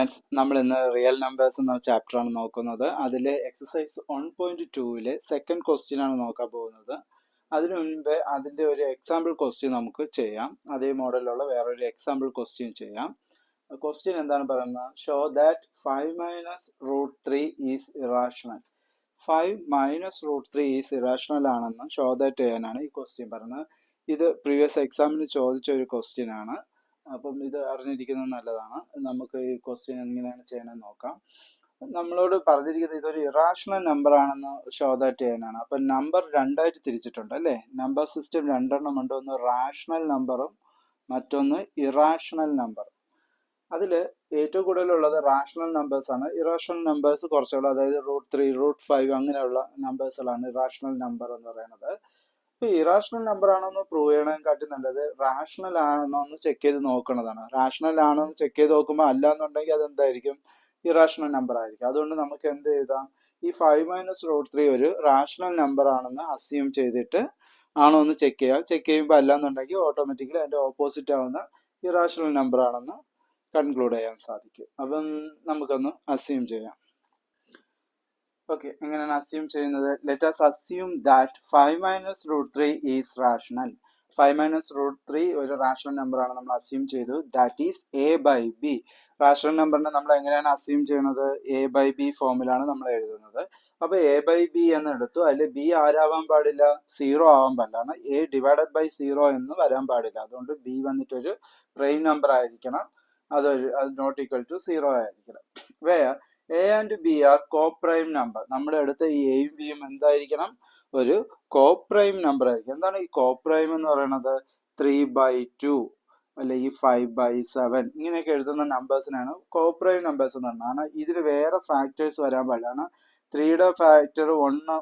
Friends, നമ്മൾ ഇന്ന് real numbers എന്ന ചാപ്റ്ററാണ് നോക്കുന്നത്. അതിൽ എക്സസൈസ് 1.2 സെക്കൻഡ് ക്വസ്റ്റ്യൻ ആണ് നോക്കാൻ പോകുന്നത്. അതിനു മുൻപേ അതിൻ്റെ ഒരു എക്സാമ്പിൾ ക്വസ്റ്റ്യൻ നമുക്ക് ചെയ്യാം. അതേ മോഡലിലുള്ള വേറൊരു എക്സാമ്പിൾ ക്വസ്റ്റ്യൻ ചെയ്യാം. ക്വസ്റ്റ്യൻ എന്താണ് പറയുന്നത്? Show that 5 - is irrational. 5 - is irrational ആണെന്ന് ഷോ ദാറ്റ് ചെയ്യാനാണ് ഈ ക്വസ്റ്റ്യൻ പറയുന്നത്. ഇത് പ്രീവിയസ് എക്സാമിന് ചോദിച്ച ഒരു ക്വസ്റ്റ്യൻ ആണ്. അപ്പം ഇത് അറിഞ്ഞിരിക്കുന്നത് നല്ലതാണ്. നമുക്ക് ഈ ക്വസ്റ്റ്യൻ എങ്ങനെയാണ് ചെയ്യണമെന്ന് നോക്കാം. നമ്മളോട് പറഞ്ഞിരിക്കുന്നത് ഇതൊരു ഇറാഷണൽ നമ്പർ ആണെന്ന് ഷോ ദാറ്റ് ചെയ്യാനാണ്. അപ്പം നമ്പർ രണ്ടായിട്ട് തിരിച്ചിട്ടുണ്ട് അല്ലേ? നമ്പർ സിസ്റ്റം രണ്ടെണ്ണം ഉണ്ട്. ഒന്ന് റാഷണൽ നമ്പറും മറ്റൊന്ന് ഇറാഷണൽ നമ്പർ. അതിൽ ഏറ്റവും കൂടുതലുള്ളത് റാഷണൽ നമ്പേഴ്സ് ആണ്. ഇറാഷണൽ നമ്പേഴ്സ് കുറച്ചുള്ള, അതായത് √3, √5 അങ്ങനെയുള്ള നമ്പേഴ്സുകളാണ് ഇറാഷണൽ നമ്പർ എന്ന് പറയുന്നത്. ഇപ്പൊ ഇറാഷണൽ നമ്പർ ആണോന്ന് പ്രൂവ് ചെയ്യണേക്കാട്ടി നല്ലത് റാഷണൽ ആണോ എന്ന് ചെക്ക് ചെയ്ത് നോക്കുന്നതാണ്. റാഷണൽ ആണോ എന്ന് ചെക്ക് ചെയ്ത് നോക്കുമ്പോൾ അല്ല എന്നുണ്ടെങ്കിൽ അതെന്തായിരിക്കും? ഇറാഷണൽ നമ്പർ ആയിരിക്കും. അതുകൊണ്ട് നമുക്ക് എന്ത് എഴുതാം? ഈ 5 - √3 ഒരു റാഷണൽ നമ്പർ ആണെന്ന് അസ്യൂം ചെയ്തിട്ട് ആണോ എന്ന് ചെക്ക് ചെയ്യാം. ചെക്ക് ചെയ്യുമ്പോൾ അല്ല എന്നുണ്ടെങ്കിൽ ഓട്ടോമാറ്റിക്കലി അതിന്റെ ഓപ്പോസിറ്റ് ആവുന്ന ഇറാഷണൽ നമ്പർ ആണെന്ന് കൺക്ലൂഡ് ചെയ്യാൻ സാധിക്കും. അപ്പം നമുക്കൊന്ന് അസ്യൂം ചെയ്യാം. ഓക്കെ, എങ്ങനെയാണ് അസ്യൂം ചെയ്യുന്നത്? Let us assume that 5 - √3 is rational. 5 - √3 ഒരു റാഷണൽ നമ്പർ ആണ് നമ്മൾ അസ്യൂം ചെയ്തു. That is a/b. റാഷണൽ നമ്പറിനെ നമ്മൾ എങ്ങനെയാണ് അസ്യൂം ചെയ്യുന്നത്? a/b ഫോമിലാണ് നമ്മൾ എഴുതുന്നത്. അപ്പൊ a/b എന്ന് എടുത്തു. അതിൽ b ആരാവാൻ പാടില്ല? 0 ആവാൻ പാടില്ല. a/0 എന്ന് വരാൻ പാടില്ല. അതുകൊണ്ട് b വന്നിട്ടൊരു പ്രൈം നമ്പർ ആയിരിക്കണം. അത് നോട്ട് ഈക്വൽ ടു 0 ആയിരിക്കണം. Where a and B are coprime number. നമ്മുടെ അടുത്ത് ഈ എയും ബിയും എന്തായിരിക്കണം? ഒരു കോപ്രൈം നമ്പർ ആയിരിക്കും. എന്താണ് ഈ കോപ്രൈം എന്ന് പറയുന്നത്? 3/2 അല്ലെങ്കിൽ 5/7 ഇങ്ങനെയൊക്കെ എഴുതുന്ന നമ്പേഴ്സിനാണ് കോപ്രൈം നമ്പേഴ്സ് എന്ന് പറഞ്ഞാൽ. ഇതിൽ വേറെ ഫാക്ടേഴ്സ് വരാൻ പാടില്ലാണ്. 3യുടെ ഫാക്ടർ 1,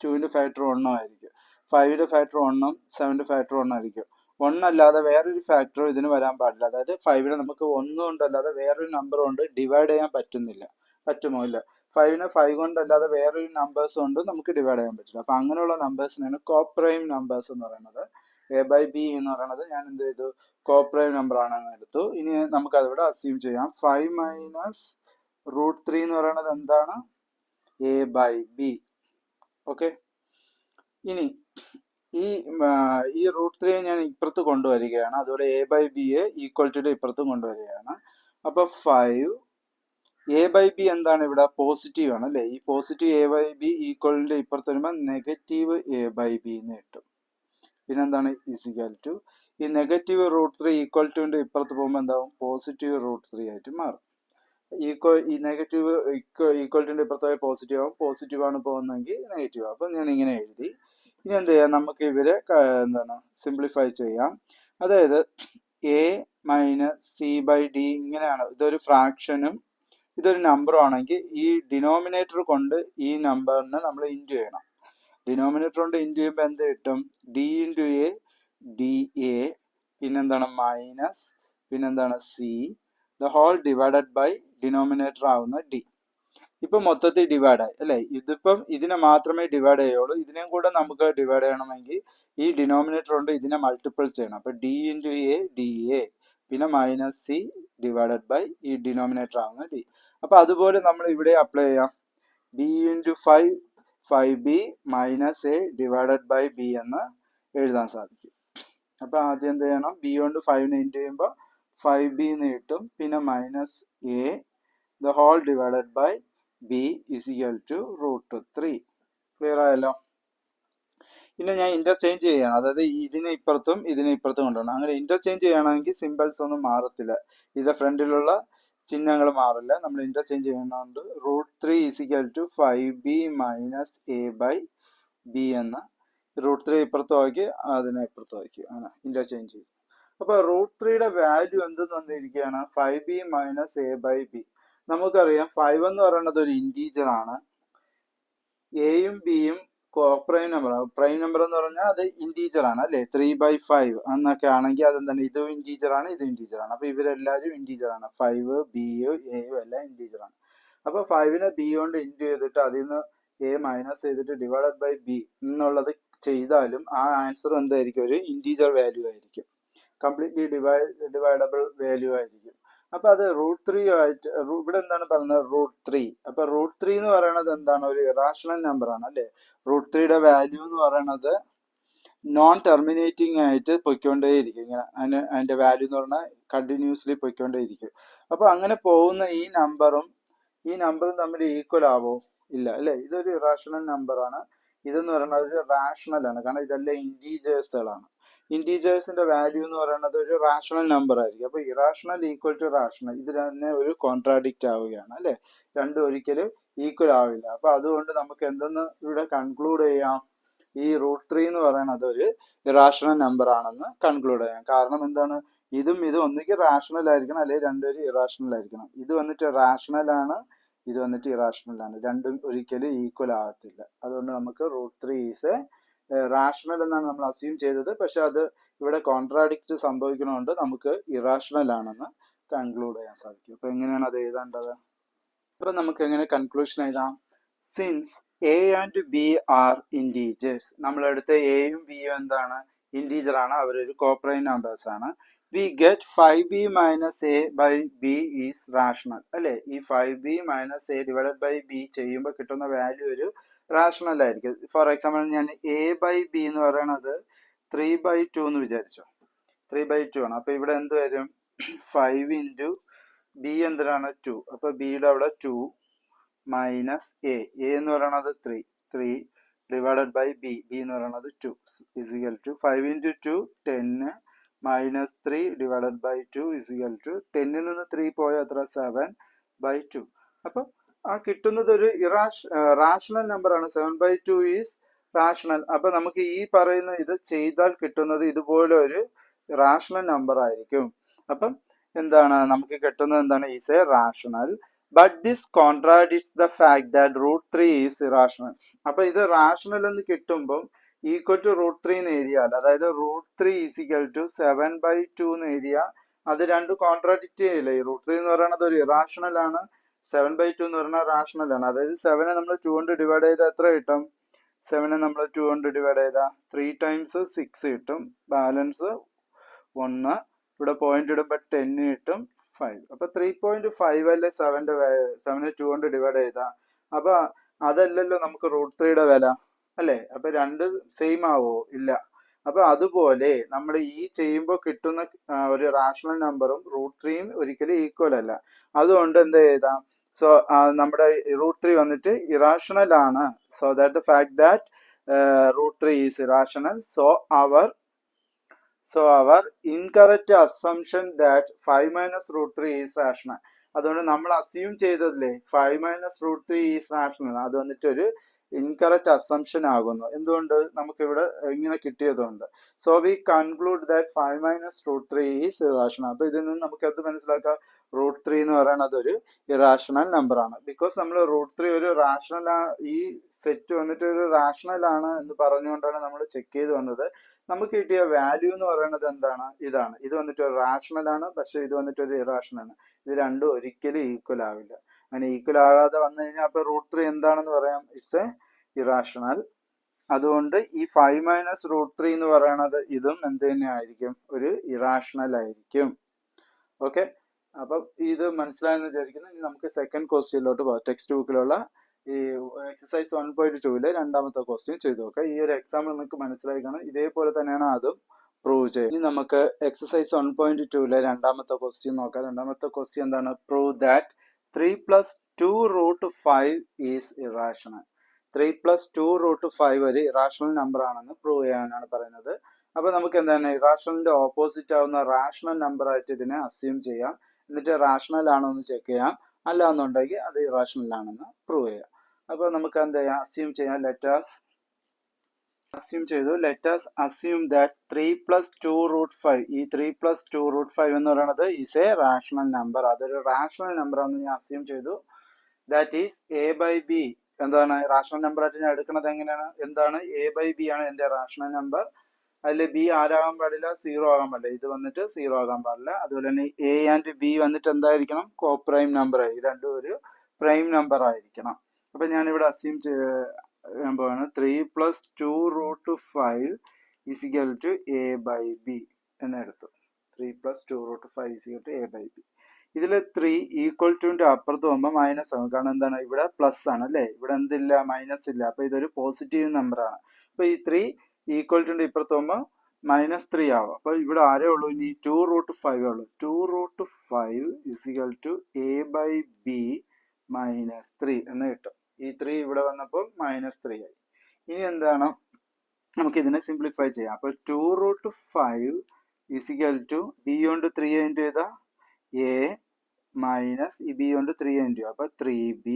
2ന്റെ ഫാക്ടർ 1 ആയിരിക്കും. 5ന്റെ ഫാക്ടർ 1, 7ന്റെ ഫാക്ടർ 1 ആയിരിക്കും. 1 അല്ലാതെ വേറൊരു ഫാക്ടറും ഇതിന് വരാൻ പാടില്ല. അതായത് 5നെ നമുക്ക് 1 കൊണ്ടല്ലാതെ വേറൊരു നമ്പർ കൊണ്ട് ഡിവൈഡ് ചെയ്യാൻ പറ്റുമോ? ഇല്ല. 5നെ 5 കൊണ്ടല്ലാതെ വേറൊരു നമ്പേഴ്സ് കൊണ്ട് നമുക്ക് ഡിവൈഡ് ചെയ്യാൻ പറ്റില്ല. അപ്പൊ അങ്ങനെയുള്ള നമ്പേഴ്സിനാണ് കോപ്രൈം നമ്പേഴ്സ് എന്ന് പറയുന്നത്. a/b എന്ന് പറയുന്നത് ഞാൻ എന്ത് ചെയ്തു? കോപ്രൈം നമ്പർ ആണെന്ന് എടുത്തു. ഇനി നമുക്ക് അതിവിടെ അസ്യൂം ചെയ്യാം. 5 - √3 എന്ന് പറയുന്നത് എന്താണ്? a/b. ഓക്കെ, ഇനി ഈ √3 ഞാൻ ഇപ്പുറത്ത് കൊണ്ടുവരികയാണ്. അതുപോലെ a/b ഈക്വൽ ടു ഇപ്പുറത്തും കൊണ്ടുവരികയാണ്. അപ്പൊ 5 a/b എന്താണ്? ഇവിടെ പോസിറ്റീവ് ആണ് അല്ലെ? ഈ പോസിറ്റീവ് a/b ഈക്വലിന്റെ ഇപ്പുറത്ത് വരുമ്പോൾ നെഗറ്റീവ് a/b എന്ന് കിട്ടും. പിന്നെന്താണ്? ഇസിക്കൽ ടു ഈ നെഗറ്റീവ് √3 ഈക്വൽ ടുവിന്റെ ഇപ്പുറത്ത് പോകുമ്പോൾ എന്താവും? പോസിറ്റീവ് √3 ആയിട്ട് മാറും. ഈ നെഗറ്റീവ് ഈക്വൽ ടുവിന്റെ ഇപ്പുറത്ത് പോയി പോസിറ്റീവ് ആവും. പോസിറ്റീവ് ആണ് പോകുന്നതെങ്കിൽ നെഗറ്റീവ് ആവും. അപ്പൊ ഞാൻ ഇങ്ങനെ എഴുതി. ഇനി എന്ത് ചെയ്യാം? നമുക്ക് ഇവരെ എന്താണ് സിംപ്ലിഫൈ ചെയ്യാം. അതായത് a - c/d ഇങ്ങനെയാണ്. ഇതൊരു ഫ്രാക്ഷനും ഇതൊരു നമ്പറും ആണെങ്കിൽ ഈ ഡിനോമിനേറ്റർ കൊണ്ട് ഈ നമ്പറിനെ നമ്മൾ ഇൻറ്റു ചെയ്യണം. ഡിനോമിനേറ്റർ കൊണ്ട് ഇൻറ്റു ചെയ്യുമ്പോൾ എന്ത് കിട്ടും? d × a dA, പിന്നെന്താണ്? മൈനസ്, പിന്നെന്താണ്? c the whole divided by denominator ആവുന്ന d. ഇപ്പൊ മൊത്തത്തിൽ ഡിവൈഡ് ആയി അല്ലെ? ഇതിപ്പം ഇതിനെ മാത്രമേ ഡിവൈഡ് ചെയ്യുള്ളൂ. ഇതിനെയും കൂടെ നമുക്ക് ഡിവൈഡ് ചെയ്യണമെങ്കിൽ ഈ ഡിനോമിനേറ്റർ കൊണ്ട് ഇതിനെ മൾട്ടിപ്പിൾ ചെയ്യണം. അപ്പൊ d × a dA, പിന്നെ മൈനസ് c ഡിവൈഡഡ് ബൈ ഈ ഡിനോമിനേറ്റർ ആവുന്ന d. അപ്പൊ അതുപോലെ നമ്മൾ ഇവിടെ അപ്ലൈ ചെയ്യാം. b × 5 5b minus a divided by b എന്ന് എഴുതാൻ സാധിക്കും. അപ്പൊ ആദ്യം എന്ത് ചെയ്യണം? b കൊണ്ട് 5നെ ഇൻറ്റു ചെയ്യുമ്പോൾ 5b എന്ന് കിട്ടും. പിന്നെ minus a the whole divided by b is equal to √3. Clear ആയല്ലോ? പിന്നെ ഞാൻ ഇന്റർചേഞ്ച് ചെയ്യണം. അതായത് ഇതിനെ ഇപ്പുറത്തും കൊണ്ടുവരണം. അങ്ങനെ ഇന്റർചേഞ്ച് ചെയ്യണമെങ്കിൽ സിമ്പിൾസ് ഒന്നും മാറത്തില്ല. ഇതിന്റെ ഫ്രണ്ടിലുള്ള ചിഹ്നങ്ങൾ മാറില്ല. നമ്മൾ ഇന്റർചേഞ്ച് ചെയ്യുന്നതുകൊണ്ട് √3 is equal to 5b minus a/b എന്ന് √3 ഇപ്പുറത്ത് നോക്കി അതിനെ ഇപ്പുറത്ത് നോക്കി അങ്ങനെ ഇന്റർചേഞ്ച് ചെയ്യും. അപ്പൊ √3യുടെ വാല്യൂ എന്തെന്ന് വന്നിരിക്കുകയാണ്? 5b minus a/b. നമുക്കറിയാം 5 എന്ന് പറയുന്നത് ഒരു ഇന്റീജർ ആണ്. എയും ബിയും പ്രൈം നമ്പർ. പ്രൈം നമ്പർ എന്ന് പറഞ്ഞാൽ അത് ഇന്റീജർ ആണ് അല്ലെ? 3/5 എന്നൊക്കെ ആണെങ്കിൽ അതെന്താണ്? ഇതും ഇന്റീജർ ആണ്, ഇതും ഇന്റീജർ ആണ്. അപ്പൊ ഇവരെല്ലാവരും ഇന്റീജർ ആണ്. 5, b, a എല്ലാം ഇന്റീജർ ആണ്. അപ്പൊ 5നെ b കൊണ്ട് ഇൻറ്റു ചെയ്തിട്ട് അതിൽ നിന്ന് a മൈനസ് ചെയ്തിട്ട് ഡിവൈഡഡ് ബൈ b എന്നുള്ളത് ചെയ്താലും ആ ആൻസർ എന്തായിരിക്കും? ഒരു ഇന്റീജർ വാല്യൂ ആയിരിക്കും. കംപ്ലീറ്റ്ലി ഡിവൈഡബിൾ വാല്യൂ ആയിരിക്കും. അപ്പൊ അത് √3 ആയിട്ട് ഇവിടെ എന്താണ് പറയുന്നത് √3. അപ്പൊ √3 എന്ന് പറയുന്നത് എന്താണ്, ഒരു ഇറാഷണൽ നമ്പർ ആണ് അല്ലെ. √3യുടെ വാല്യൂ എന്ന് പറയുന്നത് നോൺ ടെർമിനേറ്റിംഗ് ആയിട്ട് പൊയ്ക്കൊണ്ടേയിരിക്കും. ഇങ്ങനെ അതിന്റെ വാല്യൂ എന്ന് പറഞ്ഞാൽ കണ്ടിന്യൂസ്ലി പൊയ്ക്കൊണ്ടേയിരിക്കും. അപ്പൊ അങ്ങനെ പോകുന്ന ഈ നമ്പറും തമ്മിൽ ഈക്വൽ ആവോ? ഇല്ല അല്ലെ. ഇതൊരു ഇറാഷണൽ നമ്പർ ആണ്. ഇതെന്ന് പറയുന്നത് ഒരു റാഷണൽ ആണ്, കാരണം ഇതെല്ലാം ഇൻറ്റീജേഴ്സുകളാണ്. ഇൻറ്റീജേഴ്സിന്റെ വാല്യൂ എന്ന് പറയുന്നത് ഒരു റാഷണൽ നമ്പർ ആയിരിക്കും. അപ്പൊ ഇറാഷണൽ ഈക്വൽ ടു റാഷണൽ, ഇത് തന്നെ ഒരു കോൺട്രാഡിക്റ്റ് ആവുകയാണ് അല്ലെ. രണ്ടും ഒരിക്കലും ഈക്വൽ ആവില്ല. അപ്പൊ അതുകൊണ്ട് നമുക്ക് എന്തെന്ന് ഇവിടെ കൺക്ലൂഡ് ചെയ്യാം, ഈ √3 എന്ന് പറയുന്നത് ഒരു ഇറാഷണൽ നമ്പർ ആണെന്ന് കൺക്ലൂഡ് ചെയ്യാം. കാരണം എന്താണ്, ഇതും ഒന്നുകിൽ റാഷണൽ ആയിരിക്കണം, അല്ലെങ്കിൽ രണ്ടുപേരും ഇറാഷണൽ ആയിരിക്കണം. ഇത് വന്നിട്ട് റാഷണൽ ആണ്, ഇത് വന്നിട്ട് ഇറാഷണൽ ആണ്. രണ്ടും ഒരിക്കലും ഈക്വൽ ആകത്തില്ല. അതുകൊണ്ട് നമുക്ക് √3 ഈസ് റാഷണൽ എന്നാണ് നമ്മൾ അസ്യൂം ചെയ്തത്. പക്ഷെ അത് ഇവിടെ കോൺട്രാഡിക്റ്റ് സംഭവിക്കണോണ്ട് നമുക്ക് ഇറാഷണൽ ആണെന്ന് കൺക്ലൂഡ് ചെയ്യാൻ സാധിക്കും. അപ്പൊ എങ്ങനെയാണ് അത് എഴുതേണ്ടത്? അപ്പൊ നമുക്ക് എങ്ങനെ കൺക്ലൂഷൻ എഴുതാം? Since A and B are integers, നമ്മളെടുത്ത എയും ബിയും എന്താണ്, ഇൻറ്റീജർ ആണ്, അവരൊരു കോപ്രൈം നമ്പേഴ്സ് ആണ്. We get 5b minus A by B is rational അല്ലെ. ഈ 5b minus A divided by B ചെയ്യുമ്പോൾ കിട്ടുന്ന വാല്യൂ ഒരു റാഷണൽ ആയിരിക്കും. ഫോർ എക്സാമ്പിൾ ഞാൻ എ ബൈ ബി എന്ന് പറയുന്നത് 3/2 എന്ന് വിചാരിച്ചോ. 3/2 ആണ്. അപ്പൊ ഇവിടെ എന്ത് വരും, 5 ഇൻറ്റു ബി എന്തിനാണ് 2. അപ്പൊ ബിയുടെ അവിടെ 2 മൈനസ് എ എന്ന് പറയുന്നത് 3 ഡിവൈഡഡ് ബൈ ബി എന്ന് പറയുന്നത് 2 equal to 5 into 2 10 minus 3 divided by 2 equal to 10ൽ നിന്ന് 3 പോയ എത്ര 7/2. അപ്പൊ ആ കിട്ടുന്നത് ഒരു റാഷണൽ നമ്പർ ആണ്. 7/2 ഈസ് റാഷണൽ. അപ്പൊ നമുക്ക് ഈ പറയുന്ന ഇത് ചെയ്താൽ കിട്ടുന്നത് ഇതുപോലെ ഒരു റാഷണൽ നമ്പർ ആയിരിക്കും. അപ്പം എന്താണ് നമുക്ക് കിട്ടുന്നത്, എന്താണ്, is A rational. But this contradicts the fact that √3 is irrational. അപ്പൊ ഇത് റാഷണൽ എന്ന് കിട്ടുമ്പോൾ ഈക്വൽ ടു √3 എന്ന് എഴുതിയാൽ, അതായത് √3 ഈസിക്കൽ ടു 7/2 എന്ന് എഴുതിയാൽ അത് രണ്ടും കോൺട്രാഡിക്റ്റ് ചെയ്യില്ല. ഈ √3 എന്ന് പറയുന്നത് ഒരു ഇറാഷണൽ ആണ്, 7/2 എന്ന് പറഞ്ഞാൽ റാഷണൽ ആണ്. അതായത് 7 നമ്മൾ 2 കൊണ്ട് ഡിവൈഡ് ചെയ്താൽ എത്ര കിട്ടും? 7 നമ്മൾ 2 കൊണ്ട് ഡിവൈഡ് ചെയ്താൽ 3 ടൈംസ് 6 കിട്ടും, ബാലൻസ് 1. ഇവിടെ പോയിന്റ് ഇടുമ്പോൾ 10 കിട്ടും, 5. അപ്പൊ 3.5 അല്ലേ 7 2 കൊണ്ട് ഡിവൈഡ് ചെയ്താ. അപ്പൊ അതല്ലല്ലോ നമുക്ക് √3യുടെ വില അല്ലെ. അപ്പൊ രണ്ട് സെയിം ആവോ? ഇല്ല. അപ്പൊ അതുപോലെ നമ്മൾ ഈ ചെയ്യുമ്പോൾ കിട്ടുന്ന ഒരു റാഷണൽ നമ്പറും √3യും ഒരിക്കലും ഈക്വൽ അല്ല. അതുകൊണ്ട് എന്ത് ചെയ്താം, സോ നമ്മുടെ √3 വന്നിട്ട് ഇറാഷണൽ ആണ്. So that the fact that √3 is irrational. So our incorrect assumption that 5 minus √3 is rational. അതുകൊണ്ട് നമ്മൾ അസ്യൂം ചെയ്തതില്ലേ 5 മൈനസ് √3 ഈസ് റാഷണൽ, അത് വന്നിട്ട് ഒരു ഇൻകറക്റ്റ് അസംഷൻ ആകുന്നു. എന്തുകൊണ്ട്? നമുക്ക് ഇവിടെ ഇങ്ങനെ കിട്ടിയതുകൊണ്ട്. So we conclude that 5 minus √3 is irrational. അപ്പൊ ഇതിൽ നിന്ന് നമുക്ക് എന്ത് മനസ്സിലാക്കാം, √3 എന്ന് പറയുന്നത് ഒരു ഇറാഷണൽ നമ്പർ ആണ്. ബിക്കോസ് നമ്മൾ √3 ഒരു റാഷണൽ, ഈ സെറ്റ് വന്നിട്ട് ഒരു റാഷണൽ ആണ് എന്ന് പറഞ്ഞുകൊണ്ടാണ് നമ്മൾ ചെക്ക് ചെയ്ത് വന്നത്. നമുക്ക് കിട്ടിയ വാല്യൂ എന്ന് പറയുന്നത് എന്താണ്, ഇതാണ്. ഇത് വന്നിട്ട് ഒരു റാഷണൽ ആണ്, പക്ഷെ ഇത് വന്നിട്ട് ഒരു ഇറാഷണൽ ആണ്. ഇത് രണ്ടും ഒരിക്കലും ഈക്വൽ ആവില്ല. അങ്ങനെ ഈക്വൽ ആകാതെ വന്നു കഴിഞ്ഞാൽ അപ്പൊ √3 എന്താണെന്ന് പറയാം, ഇറ്റ്സ് എ ഇറാഷണൽ. അതുകൊണ്ട് ഈ 5 മൈനസ് √3 എന്ന് പറയുന്നത് ഇതും എന്ത് തന്നെ ആയിരിക്കും, ഒരു ഇറാഷണൽ ആയിരിക്കും. ഓക്കെ, അപ്പം ഇത് മനസ്സിലായെന്ന് വിചാരിക്കുന്നു. ഇനി നമുക്ക് സെക്കൻഡ് ക്വസ്റ്റ്യനിലോട്ട് പോകാം. ടെക്സ്റ്റ് ബുക്കിലുള്ള ഈ എക്സസൈസ് 1.2 രണ്ടാമത്തെ ക്വസ്റ്റ്യൻ ചെയ്തു നോക്കാം. ഈ ഒരു എക്സാമ്പിൾ നിങ്ങൾക്ക് മനസ്സിലായി കാണും. ഇതേപോലെ തന്നെയാണ് അതും പ്രൂവ് ചെയ്യുന്നത്. ഇനി നമുക്ക് എക്സസൈസ് 1.2 രണ്ടാമത്തെ ക്വസ്റ്റ്യൻ നോക്കാം. രണ്ടാമത്തെ ക്വസ്റ്റ്യൻ എന്താണ്, പ്രൂവ് ദാറ്റ് 3 + 2√5 ഈസ് ഇറാഷണൽ. 3 + 2√5 ഒരു ഇറാഷണൽ നമ്പർ ആണെന്ന് പ്രൂവ് ചെയ്യാനാണ് പറയുന്നത്. അപ്പൊ നമുക്ക് എന്താണ്, ഇറാഷണലിന്റെ ഓപ്പോസിറ്റ് ആവുന്ന റാഷണൽ നമ്പർ ആയിട്ട് ഇതിനെ അസ്യൂം ചെയ്യാം. എന്നിട്ട് റാഷണൽ ആണോ എന്ന് ചെക്ക് ചെയ്യാം. അല്ല എന്നുണ്ടെങ്കിൽ അത് ഇറാഷണൽ ആണെന്ന് പ്രൂവ് ചെയ്യാം. അപ്പൊ നമുക്ക് എന്ത് ചെയ്യാം, അസ്യൂം ചെയ്യാം. ലെറ്റാസ് അസ്യൂം ദാറ്റ് 3 + 2√5, ഈ 3 + 2√5 എന്ന് പറയുന്നത് ഈസ് എ റാഷണൽ നമ്പർ. അതൊരു റാഷണൽ നമ്പർ ആണെന്ന് ഞാൻ അസ്യൂം ചെയ്തു. That is a/b. എന്താണ് റാഷണൽ നമ്പർ ആയിട്ട് ഞാൻ എടുക്കുന്നത് എങ്ങനെയാണ്, എന്താണ്, a/b ആണ് എന്റെ റാഷണൽ നമ്പർ. അതിൽ ബി ആരാകാൻ പാടില്ല, 0 ആകാൻ പാടില്ല. ഇത് വന്നിട്ട് 0 ആകാൻ പാടില്ല. അതുപോലെ തന്നെ എ ആൻഡ് ബി വന്നിട്ട് എന്തായിരിക്കണം, കോപ്രൈം നമ്പർ ആയി. രണ്ടും ഒരു പ്രൈം നമ്പർ ആയിരിക്കണം. അപ്പൊ ഞാനിവിടെ അസ്യൂം ചെയ്യാൻ പോവാണ് 3 + 2√5 = a/b എന്നെടുത്തു. 3 + 2√5 = a/b. ഇതിൽ 3 ഈക്വൽ ടുവിന്റെ അപ്പുറത്ത് പോകുമ്പോൾ മൈനസ് ആകും. കാരണം എന്താണ്, ഇവിടെ പ്ലസ് ആണ് അല്ലേ, ഇവിടെ എന്തില്ല, മൈനസ് ഇല്ല. അപ്പൊ ഇതൊരു പോസിറ്റീവ് നമ്പർ ആണ്. അപ്പൊ ഈ 3 ഈക്വൽ ടുവിന്റെ ഇപ്പുറത്ത് പോകുമ്പോൾ -3 ആവും. അപ്പൊ ഇവിടെ ആരേ ഉള്ളൂ, ഇനി 2√5 ഉള്ളൂ. 2√5 ഇസിക്കൽ ടു a/b -3 എന്ന് കിട്ടും. ഈ 3 ഇവിടെ വന്നപ്പോൾ -3 ആയി. ഇനി എന്താണ്, നമുക്ക് ഇതിനെ സിംപ്ലിഫൈ ചെയ്യാം. അപ്പൊ 2√5 ഇസിക്കൽ ടു b കൊണ്ട് 3 ഇൻറ്റു ചെയ്താ a മൈനസ് ഈ b കൊണ്ട് 3 ഇൻറ്റു, അപ്പൊ 3b.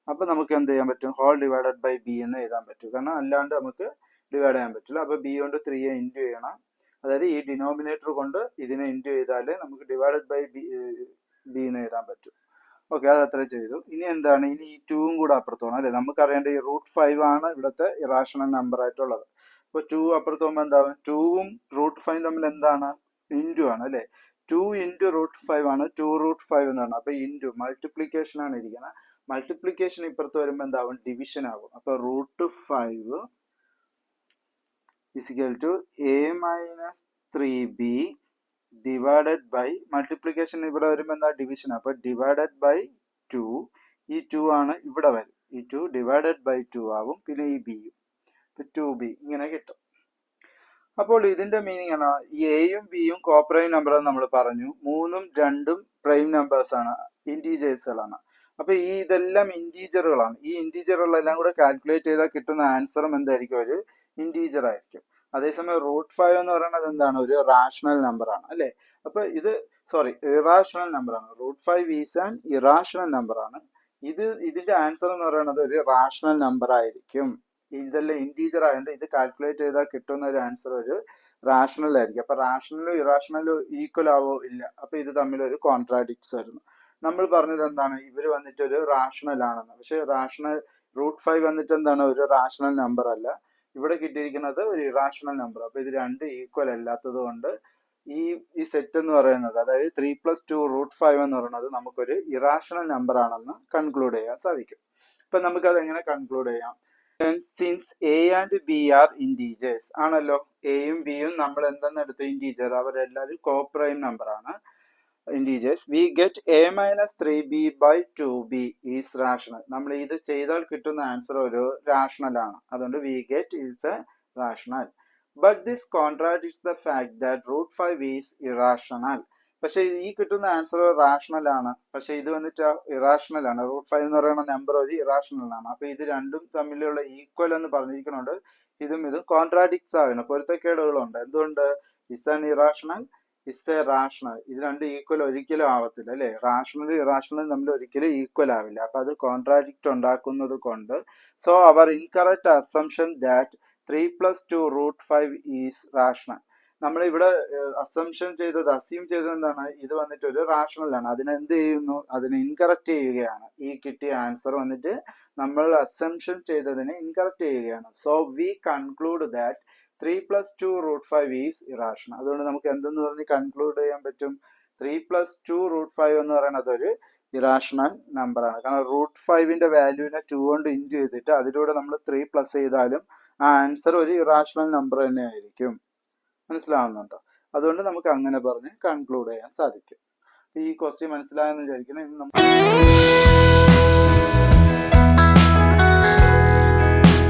അപ്പൊ നമുക്ക് എന്ത് ചെയ്യാൻ പറ്റും, ഹോൾ ഡിവൈഡഡ് ബൈ b എന്ന് എഴുതാൻ പറ്റും. കാരണം അല്ലാണ്ട് നമുക്ക് ഡിവൈഡ് ചെയ്യാൻ പറ്റില്ല. അപ്പൊ b കൊണ്ട് 3 ഇൻറ്റു ചെയ്യണം. അതായത് ഈ ഡിനോമിനേറ്റർ കൊണ്ട് ഇതിനെ ഇൻറ്റു ചെയ്താലേ നമുക്ക് ഡിവൈഡഡ് ബൈ b എന്ന് എഴുതാൻ പറ്റും. ഓക്കെ, അത് അത്ര ചെയ്തു. ഇനി എന്താണ്, ഇനി ഈ 2 കൂടെ അപ്പുറത്ത് പോകണം അല്ലേ. നമുക്ക് അറിയേണ്ട ഈ √5 ആണ് ഇവിടുത്തെ ഇറാഷണൽ നമ്പർ ആയിട്ടുള്ളത്. അപ്പൊ 2 അപ്പുറത്ത് പോകുമ്പോൾ എന്താവും, 2ഉം √5 തമ്മിൽ എന്താണ്, ഇൻറ്റു ആണ് അല്ലേ. 2 ഇൻറ്റു √5 ആണ് 2√5 എന്ന് പറഞ്ഞാൽ. അപ്പൊ ഇൻറ്റു മൾട്ടിപ്ലിക്കേഷൻ ആണ് ഇരിക്കുന്നത്. മൾട്ടിപ്ലിക്കേഷൻ ഇപ്പുറത്ത് വരുമ്പോൾ എന്താവും, ഡിവിഷൻ ആകും. അപ്പൊ √5 is equal to a minus 3b divided by, multiplication ഇവിടെ വരുമ്പോൾ എന്താ, ഡിവിഷൻ. അപ്പൊ ഡിവൈഡഡ് ബൈ 2, ഈ 2 ആണ് ഇവിടെ വരും. ഈ 2 ഡിവൈഡഡ് ബൈ 2 ആവും. പിന്നെ ഈ ബിയും 2b ഇങ്ങനെ കിട്ടും. അപ്പോൾ ഇതിന്റെ മീനിങ് ആണ്, ഈ എയും ബിയും കോപ്രൈം നമ്പർ എന്ന് നമ്മൾ പറഞ്ഞു. 3ഉം 2ഉം പ്രൈം നമ്പേഴ്സ് ആണ്, ഇന്റീജേഴ്സുകളാണ്. അപ്പൊ ഈ ഇതെല്ലാം ഇന്റീജറുകളാണ്. ഈ ഇന്റീജറുകളെല്ലാം കൂടെ കാൽക്കുലേറ്റ് ചെയ്താൽ കിട്ടുന്ന ആൻസറും എന്തായിരിക്കും, ഒരു ഇന്റീജർ ആയിരിക്കും. അതേസമയം √5 എന്ന് പറയുന്നത് എന്താണ്, ഒരു റാഷണൽ നമ്പർ ആണ് അല്ലെ. അപ്പൊ ഇത് ഇറാഷണൽ നമ്പർ ആണ്. √5 ഈസ് ആൻ ഇറാഷണൽ നമ്പർ ആണ്. ഇതിന്റെ ആൻസർ എന്ന് പറയുന്നത് ഒരു റാഷണൽ നമ്പർ ആയിരിക്കും. ഇതെല്ലാം ഇന്റീജർ ആയതുകൊണ്ട് ഇത് കാൽക്കുലേറ്റ് ചെയ്താൽ കിട്ടുന്ന ഒരു ആൻസർ ഒരു റാഷണൽ ആയിരിക്കും. അപ്പൊ റാഷണലും ഇറാഷണലും ഈക്വൽ ആവോ, ഇല്ല. അപ്പൊ ഇത് തമ്മിൽ ഒരു കോൺട്രാഡിക്ട്സ് വരുന്നു. നമ്മൾ പറഞ്ഞത് എന്താണ്, ഇവര് വന്നിട്ട് ഒരു റാഷണൽ ആണെന്ന്. പക്ഷെ √5 വന്നിട്ട് എന്താണ്, ഒരു റാഷണൽ നമ്പർ അല്ല. ഇവിടെ കിട്ടിയിരിക്കുന്നത് ഒരു ഇറാഷണൽ നമ്പർ. അപ്പൊ ഇത് രണ്ട് ഈക്വൽ അല്ലാത്തത് കൊണ്ട് ഈ സെറ്റ് എന്ന് പറയുന്നത്, അതായത് 3 + 2 √5 എന്ന് പറയുന്നത് നമുക്കൊരു ഇറാഷണൽ നമ്പർ ആണെന്ന് കൺക്ലൂഡ് ചെയ്യാൻ സാധിക്കും. അപ്പൊ നമുക്ക് അത് എങ്ങനെ കൺക്ലൂഡ് ചെയ്യാം, since a and b are integers ആണല്ലോ. എയും ബിയും നമ്മൾ എന്തെന്ന് എടുത്ത ഇന്റീജർ, അവരെല്ലാവരും കോപ്രൈം നമ്പർ ആണ്, integers. We get a minus 3b by 2b is rational. നമ്മൾ ഇത് ചെയ്താൽ കിട്ടുന്ന ആൻസർ ഒരു റാഷണൽ ആണ്. അതുകൊണ്ട് we get is a rational. But this contradicts the fact that √5 is irrational. പക്ഷെ ഈ കിട്ടുന്ന ആൻസർ റാഷണൽ ആണ്, പക്ഷെ ഇത് വന്നിട്ട് ഇറാഷണൽ ആണ്. √5 എന്ന് പറയുന്ന നമ്പർ ഒരു ഇറാഷണൽ ആണ്. അപ്പൊ ഇത് രണ്ടും തമ്മിലുള്ള ഈക്വൽ എന്ന് പറഞ്ഞിരിക്കുന്നുണ്ട്. ഇതും കോൺട്രാഡിക്ട്സ് ആവുന്നു, പൊരുത്തക്കേടുകളുണ്ട്. എന്തുകൊണ്ട്, is an irrational, is A rational. ഇത് രണ്ട് ഈക്വൽ ഒരിക്കലും ആവത്തില്ല അല്ലെ. റാഷണൽ ഇറാഷണൽ തമ്മിൽ ഒരിക്കലും ഈക്വൽ ആവില്ല. അപ്പൊ അത് കോൺട്രാഡിക്റ്റ് ഉണ്ടാക്കുന്നത് കൊണ്ട്, so our incorrect assumption that 3 + 2 √5 is rational. നമ്മൾ ഇവിടെ അസ്യൂം ചെയ്തത് എന്താണ്, ഇത് വന്നിട്ട് ഒരു റാഷണൽ ആണ്. അതിനെ എന്ത് ചെയ്യുന്നു, അതിനെ ഇൻകറക്റ്റ് ചെയ്യുകയാണ്. ഈ കിട്ടിയ ആൻസർ വന്നിട്ട് നമ്മൾ അസംഷൻ ചെയ്തതിനെ ഇൻകറക്റ്റ് ചെയ്യുകയാണ്. So we conclude that 3 + 2 √5 is irrational. അതുകൊണ്ട് നമുക്ക് എന്തെന്ന് പറഞ്ഞ് കൺക്ലൂഡ് ചെയ്യാൻ പറ്റും, 3 + 2 √5 എന്ന് പറയുന്നത് ഒരു ഇറാഷണൽ നമ്പർ ആണ്. കാരണം √5ന്റെ വാല്യൂവിനെ 2 കൊണ്ട് ഇൻറ്റു ചെയ്തിട്ട് അതിലൂടെ നമ്മൾ 3 പ്ലസ് ചെയ്താലും ആ ആൻസർ ഒരു ഇറാഷണൽ നമ്പർ തന്നെ ആയിരിക്കും. മനസ്സിലാവുന്നുണ്ടോ? അതുകൊണ്ട് നമുക്ക് അങ്ങനെ പറഞ്ഞ് കൺക്ലൂഡ് ചെയ്യാൻ സാധിക്കും. ഈ ക്വസ്റ്റ്യൻ മനസ്സിലായെന്ന് വിചാരിക്കണം.